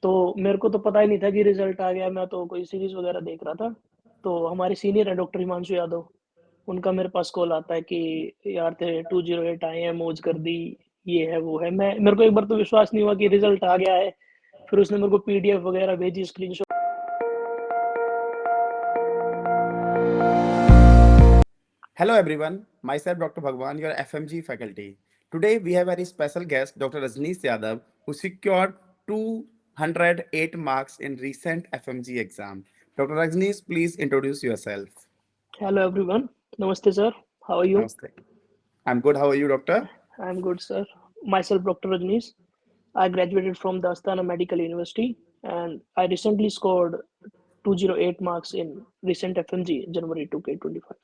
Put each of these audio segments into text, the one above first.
तो मेरे को तो पता ही नहीं था कि रिजल्ट आ गया। मैं तो कोई सीरीज वगैरह देख रहा था। तो हमारे सीनियर है डॉक्टर हिमांशु यादव। उनका मेरे पास कॉल आता है कि यार तेरे 208 आए हैं, मौज कर दी। ये है वो है। मैं मेरे को एक बार तो विश्वास नहीं हुआ कि रिजल्ट आ गया है। फिर उसने मेरे को पीडीएफ वगैरह भेजी, screenshot. Hello everyone, myself Dr. Bhagwan, your FMG faculty. Today we have a very special guest, Dr. Rajneesh Yadav, who secured 208 marks in recent FMG exam. Dr. Rajneesh, please introduce yourself. Hello everyone. नमस्ते sir. How are you? Namaste. I'm good. How are you, doctor? I am good sir. Myself doctor Rajneesh. I graduated from the Astana Medical University, and I recently scored 208 marks in recent FMG January 2K25।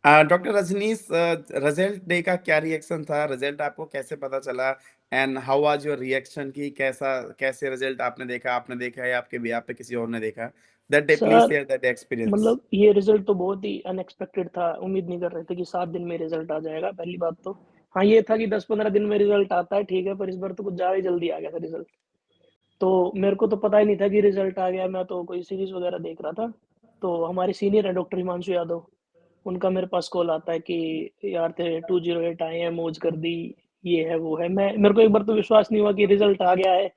Doctor Rajnish, result day का क्या reaction था? Result आपको कैसे पता चला? And how was your reaction की कैसे result आपने देखा है आपके बिहाफ पे किसी और ने देखा? That day please sir share that experience. मतलब ये रिजल्ट तो बहुत ही अनएक्सपेक्टेड था। उम्मीद नहीं कर रहे थे कि 7 दिन में रिजल्ट आ जाएगा, पहली बात तो। हाँ, ये था कि 10-15 दिन में रिजल्ट आता है, ठीक है, पर इस बार तो कुछ ज़्यादा ही जल्दी आ गया था रिजल्ट। तो मेरे को तो पता ही नहीं था कि रिजल्ट आ गया। मैं तो कोई सीरीज वगैरह देख रहा था। तो हमारे सीनियर है डॉक्टर हिमांशु यादव। उनका मेरे पास कॉल आता है कि यार तेरे 208 आए हैं, मौज कर दी। ये है वो है। मैं मेरे को एक बार तो विश्वास नहीं हुआ कि रिजल्ट आ गया है।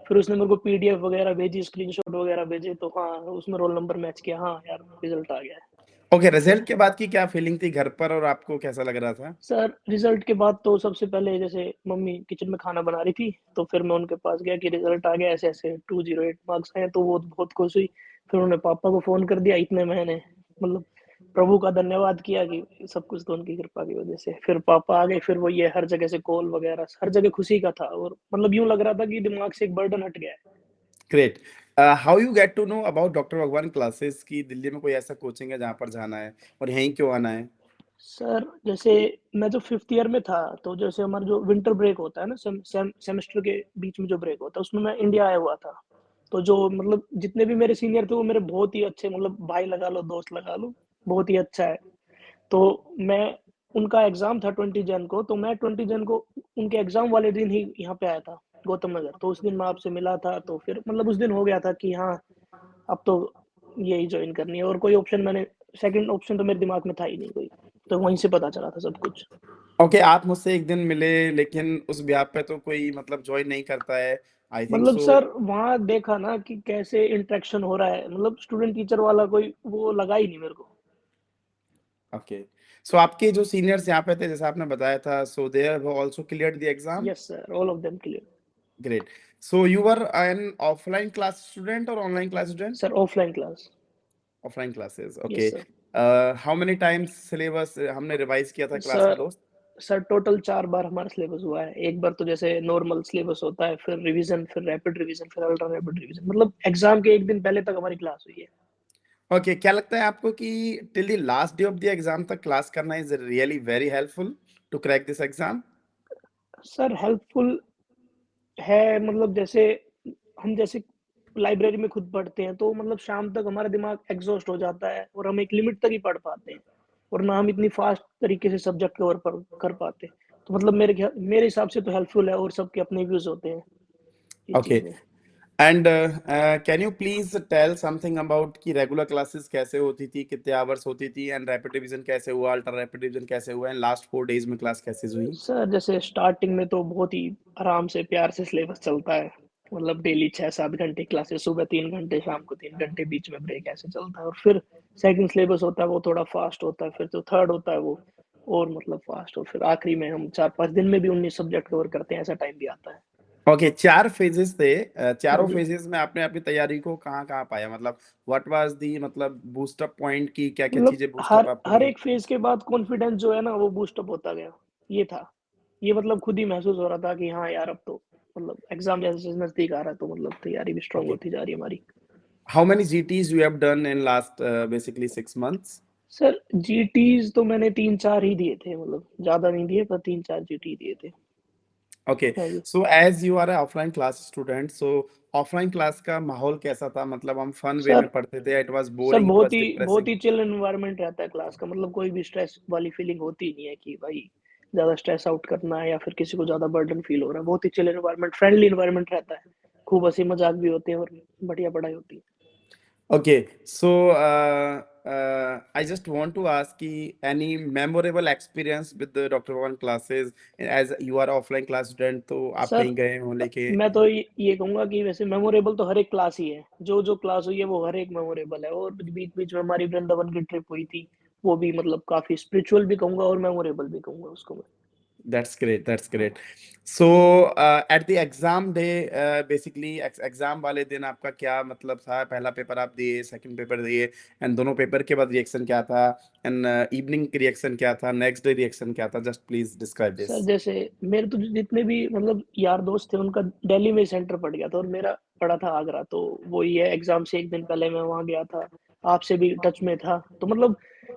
फिर उसने मेरे को पीडीएफ वगैरह भेजी, स्क्रीनशॉट वगैरह भेजे। तो हाँ, उसमें रोल नंबर मैच किया। हाँ यार, रिजल्ट आ गया है। ओके, तो फिर रिजल्ट के बाद की क्या फीलिंग थी घर पर और आपको कैसा लग रहा था? सर रिजल्ट के बाद तो सबसे पहले जैसे मम्मी किचन में खाना बना रही थी, तो फिर मैं उनके पास गया कि रिजल्ट आ गया, ऐसे ऐसे 208 मार्क्स आए। तो वो बहुत खुश हुई। फिर उन्होंने पापा को फोन कर दिया। इतने मैंने मतलब प्रभु का धन्यवाद किया कि सब कुछ तो उनकी कृपा की वजह से। फिर पापा आ गए। फिर वो ये हर जगह से कॉल वगैरह, हर जगह खुशी का था। और मतलब यूं लग रहा था कि दिमाग से एक बर्डन हट गया है। Great. How you get to know about doctor Bhagwan classes की दिल्ली में कोई ऐसा कोचिंग है जहाँ पर जाना है और यहीं क्यों आना है? सर जैसे मैं जो 5th ईयर में था, तो जैसे हमारा जो विंटर ब्रेक होता है ना, सेमेस्टर के बीच में जो ब्रेक होता है, उसमें मैं इंडिया आया हुआ था। तो जो मतलब जितने भी मेरे सीनियर थे वो मेरे बहुत ही अच्छे, मतलब भाई लगा लो, दोस्त लगा लो, बहुत ही अच्छा है। तो मैं उनका एग्जाम था 20 जन को। तो मैं 20 जन को उनके एग्जाम वाले दिन ही यहाँ पे आया था, गौतम नगर। तो उस दिन मैं आपसे मिला था। तो फिर मतलब उस दिन हो गया था कि हाँ, अब तो यही ज्वाइन करनी है। और कोई ऑप्शन मैंने, सेकंड ऑप्शन तो मेरे दिमाग में था ही नहीं कोई। तो वहीं से पता चला था सब कुछ। ओके, आप मुझसे एक दिन मिले लेकिन उस ब्याह पे तो कोई मतलब ज्वाइन नहीं करता है, आई थिंक मतलब सो। सर वहाँ देखा ना कि कैसे इंटरेक्शन हो रहा है, मतलब स्टूडेंट टीचर वाला कोई वो लगा ही नहीं मेरे को। ओके, सो आपके जो सीनियर्स यहाँ पे थे जैसा आपने बताया था, so they have also cleared the exam. Yes sir, all of them clear. Great. So you were an offline class student और online class student? Sir offline class. Offline classes, okay. Yes sir. How many times syllabus हमने revise किया था class में sir दोस्त? Sir total 4 बार हमारा syllabus हुआ है। एक बार तो जैसे नॉर्मल सिलेबस होता है, फिर रिवीजन, फिर रैपिड रिवीजन, फिर अल्ट्रा रैपिड रिवीजन। मतलब एग्जाम के एक दिन पहले तक हमारी क्लास हुई है। ओके, क्या लगता है आपको कि till the last day of the exam तक क्लास करना is really very helpful to crack this exam? Sir helpful है, मतलब जैसे हम जैसे लाइब्रेरी में खुद पढ़ते हैं, तो मतलब शाम तक हमारा दिमाग एग्जॉस्ट हो जाता है और हम एक लिमिट तक ही पढ़ पाते हैं। और ना हम इतनी फास्ट तरीके से सब्जेक्ट कवर कर पाते। तो मतलब मेरे हिसाब से तो हेल्पफुल है। और सबके अपने व्यूज होते हैं इस ओके, चीज में। And can you please tell something about कि रेगुलर क्लासेस कैसे होती थी, कितने आवर्स होती थी, एंड रैपिड रिवीजन कैसे हुआ, अल्ट्रा रैपिड रिवीजन कैसे हुआ, एंड लास्ट 4 डेज में क्लास कैसे हुई? सर जैसे स्टार्टिंग में तो बहुत ही आराम से प्यार से सिलेबस चलता है। मतलब डेली 6-7 घंटे क्लासेस, सुबह 3 घंटे, शाम को 3 घंटे, बीच में ब्रेक, ऐसे चलता है। और फिर सेकंड सिलेबस होता है वो थोड़ा फास्ट होता है। फिर जो थर्ड होता है वो और मतलब फास्ट। और फिर आखिरी में हम 4-5 दिन में भी 19 सब्जेक्ट कवर करते हैं, ऐसा टाइम भी आता है। ओके, 4 फेजेस थे। हाँ चारों जी। फेजेस में आपने अपनी तैयारी को कहाँ कहाँ पाया, मतलब व्हाट वाज दी मतलब बूस्टअप पॉइंट की क्या क्या मतलब चीजें बूस्टअप हर आपको हर लगी? एक फेज के बाद कॉन्फिडेंस जो है ना, वो बूस्टअप होता गया। ये था। ये मतलब खुद ही महसूस हो रहा था कि हाँ यार, अब तो मतलब एग्जाम जैसे जैसे नजदीक आ रहा है, तो मतलब तैयारी भी स्ट्रांग ओके, होती जा रही है हमारी। How many GTs you have done in last basically 6 months? Sir GTs तो मैंने 3-4 ही दिए थे, मतलब ज्यादा नहीं दिए, पर 3-4 जीटी दिए थे। ओके, हाँ जी। So as you are a offline class student, so offline class का माहौल कैसा था? मतलब हम फन वे में सर पढ़ते थे, it was sir boring, it was बहुत डिप्रेसिंग? ही चिल एनवायरनमेंट रहता है क्लास का। मतलब कोई भी स्ट्रेस वाली फीलिंग होती नहीं है कि भाई ज्यादा स्ट्रेस आउट करना है या फिर किसी को ज्यादा बर्डन फील हो रहा है। बहुत ही चिल एनवायरनमेंट, फ्रेंडली एनवायरनमेंट रहता है। खूब हँसी मज़ाक भी होते हैं और बढ़िया पढ़ाई होती है। Okay, so I just want to ask you any memorable experience with the Dr. Bhavan classes as you are offline class student तो आप सर कहीं गए हो लेके मैं तो ये कहूँगा कि वैसे मेमोरेबल तो हर एक क्लास ही है। जो क्लास हुई है वो हर एक मेमोरेबल है और बीच-बीच में हमारी वृंदावन की ट्रिप हुई थी। वो भी मतलब काफ़ी स्पिरिचुअल भी कहूँगा और मेमोरेबल भी कहूँगा उसको मैं। That's great. That's हाँ। great. So at the exam day, basically exam वाले दिन आपका क्या मतलब था? पहला पेपर आप दिए, सेकंड पेपर दिए, एंड दोनों पेपर के बाद रिएक्शन क्या था? एंड इवनिंग की रिएक्शन क्या था? नेक्स्ट डे रिएक्शन क्या था? Just please describe this. Sir जैसे मेरे तो जितने भी मतलब यार दोस्त थे उनका दिल्ली में सेंटर पड़ गया था और मेरा पड़ा था आगरा। तो वही है एग्ज़ाम से 1 दिन पहले मैं वहाँ गया था। आपसे भी टच में था। तो मतलब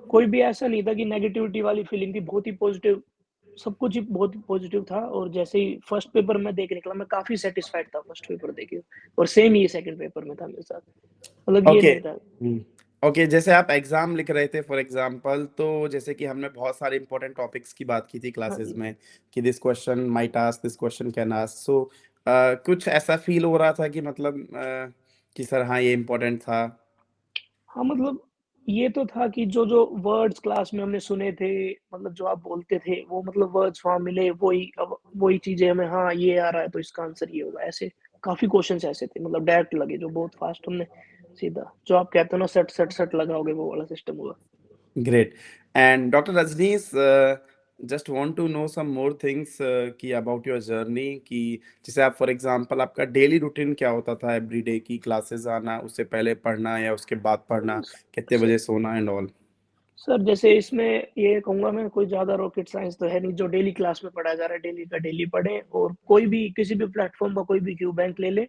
कोई भी ऐसा नहीं था कि नेगेटिविटी वाली फीलिंग थी। बहुत ही पॉज़िटिव सब कुछ ही बहुत पॉज़िटिव था और जैसे ही फर्स्ट पेपर मैं दे के निकला मैं काफ़ी सैटिस्फाइड था फर्स्ट पेपर देके और सेम ही सेकंड पेपर में था मेरे साथ। मतलब ये ओके। नहीं था। ओके, जैसे आप एग्जाम लिख रहे थे फॉर एग्जांपल, तो जैसे कि हमने बहुत सारे इंपॉर्टेंट टॉपिक्स की बात की थी हाँ क्लासेस जी। में कि this question might ask, this question can ask. So कुछ ऐसा फील हो रहा था कि मतलब कि सर हाँ ये इम्पोर्टेंट था। हाँ, मतलब ये तो था कि जो वर्ड्स क्लास में हमने सुने थे, मतलब जो आप बोलते थे, वो मतलब वर्ड्स वहाँ मिले, वही अब वही चीज़ें हमें हाँ, ये आ रहा है तो इसका आंसर ये होगा। ऐसे काफ़ी क्वेश्चंस ऐसे थे मतलब डायरेक्ट लगे जो बहुत फास्ट हमने सीधा जो आप कहते हो ना सट, सट, सट लगाओगे वो वाला सिस्टम हुआ। Great. And doctor Rajnish, just want to know some more things कि अबाउट योर जर्नी, कि जैसे आप फॉर एग्जांपल आपका डेली रूटीन क्या होता था? एवरीडे की क्लासेस आना, उससे पहले पढ़ना या उसके बाद पढ़ना, कितने स बजे सोना एंड ऑल। सर जैसे इसमें ये कहूँगा मैं कोई ज़्यादा रॉकेट साइंस तो है नहीं, जो डेली क्लास में पढ़ाया जा रहा है, डेली का डेली पढ़ें और कोई भी किसी भी प्लेटफ़ॉर्म का कोई भी क्यू बैंक ले लें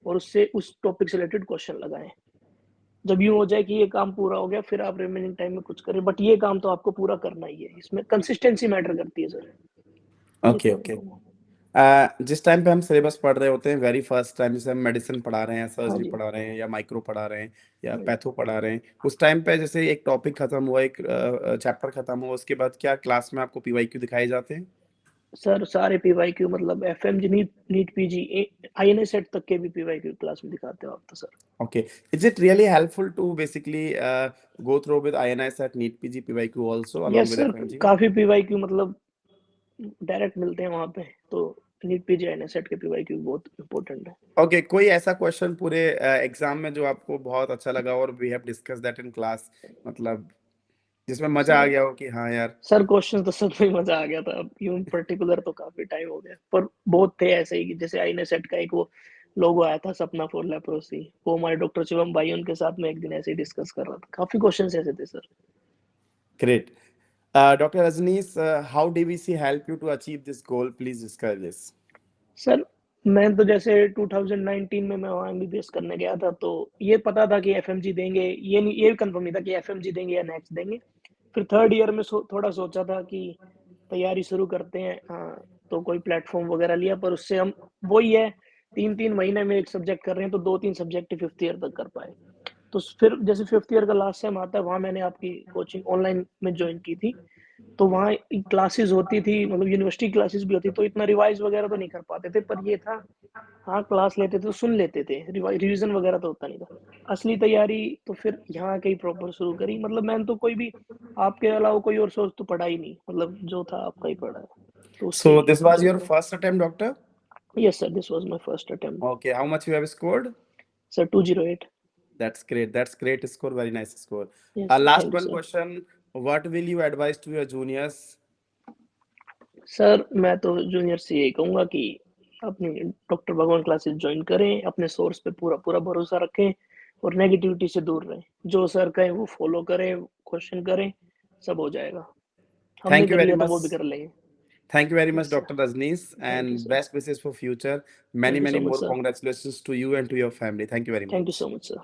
और उससे उस टॉपिक से रिलेटेड क्वेश्चन लगाएँ। जब यूँ हो जाए कि ये काम पूरा हो गया, फिर आप रिमेनिंग टाइम में कुछ करें, बट ये काम तो आपको पूरा करना ही है। इसमें कंसिस्टेंसी मैटर करती है सर, ये ओके, तो मैं ओके। कहूँगा। जिस टाइम पे हम सिलेबस पढ़ रहे होते हैं, वेरी फर्स्ट टाइम जैसे हम मेडिसिन पढ़ा रहे हैं, हाँ सर्जरी जी, पढ़ा रहे हैं या माइक्रो पढ़ा रहे हैं या हाँ जी। पैथो पढ़ा रहे हैं, उस टाइम पे जैसे एक टॉपिक खत्म हुआ, एक चैप्टर खत्म हुआ, उसके बाद क्या क्लास में आपको पीवाईक्यू दिखाए जाते हैं? सर सारे पीवाईक्यू मतलब FMG NEET PG INI CET तक के भी पीवाईक्यू क्लास में दिखाते हो आप तो sir. Okay. Is it really helpful to basically go through with INS at NEET PG PYQ also along yes with sir, FMG? काफ़ी पीवाईक्यू मतलब डायरेक्ट मिलते हैं वहाँ पे, तो नीट पीजी आईएनए सेट के पीवाईक्यू बहुत इम्पोर्टेंट है। ओके, कोई ऐसा क्वेश्चन पूरे एग्जाम में जो आपको बहुत अच्छा लगा और we have discuss that in class, मतलब जिसमें मजा आ सर गया हो कि हाँ यार। सर क्वेश्चन तो सब में मजा आ गया था। अब यूं पर्टिकुलर तो काफी टाइम हो गया, पर बहुत थे ऐसे ही कि जैसे आईने सेट का एक वो लोगो आया था सपना फॉर लेप्रोसी, वो हमारे डॉक्टर शिवम भाई उनके साथ में एक दिन ऐसे ही डिस्कस कर रहा था। काफी क्वेश्चंस ऐसे थे sir. Great. Doctor Rajnish, how DVC help you to achieve this goal? Please describe this. Sir मैं तो जैसे 2019 में मैं वहाँ एमबीबीएस करने गया था, तो ये पता था कि एफएमजी देंगे, ये नहीं, ये कंफर्म नहीं था कि एफएमजी देंगे या नेक्स्ट देंगे। फिर थर्ड ईयर में थोड़ा सोचा था कि तैयारी शुरू करते हैं, हाँ, तो कोई प्लेटफॉर्म वगैरह लिया, पर उससे हम वही है 3-3 महीने में एक सब्जेक्ट कर रहे हैं, तो 2-3 सब्जेक्ट ही फिफ्थ ईयर तक कर पाए। तो फिर जैसे फिफ्थ ईयर का लास्ट सेम आता है, वहाँ मैंने आपकी कोचिंग ऑनलाइन में ज्वाइन की थी। तो वहाँ क्लासेस होती थी, मतलब यूनिवर्सिटी क्लासेस भी होती, तो इतना रिवाइज वगैरह तो नहीं कर पाते थे, पर ये था हाँ क्लास लेते थे तो सुन लेते थे, रिवीजन वगैरह तो होता नहीं था। असली तैयारी तो फिर यहाँ के ही प्रॉपर शुरू करी। मतलब मैंने तो कोई भी आपके अलावा कोई और सोच तो पढ़ा ही नहीं, मतलब जो था आपका ही पढ़ा है, तो उससे सो ही दिस वाज चल योर रहा है। First attempt doctor? Yes sir, this was my first attempt. Okay, how much you have scored? Sir 208। That's great. That's great score. Very nice score. Yes sir, Last thank you one sir. question. What will you advise to your juniors? Sir मैं तो junior से यही कहूँगा कि अपनी doctor Bhagwan classes join करें, अपने source पे पूरा पूरा भरोसा रखें और नेगेटिविटी से दूर रहें। जो सर कहें वो फॉलो करें, क्वेश्चन करें, सब हो जाएगा। हमने Thank you कर very लिया तो much. वो भी कर लेंगे। Thank you very much, yes sir, Dr. Rajneesh, thank you and sir. best wishes for future. Many, thank you many so much more sir. congratulations to you and to your family. Thank you very thank you much. So much sir.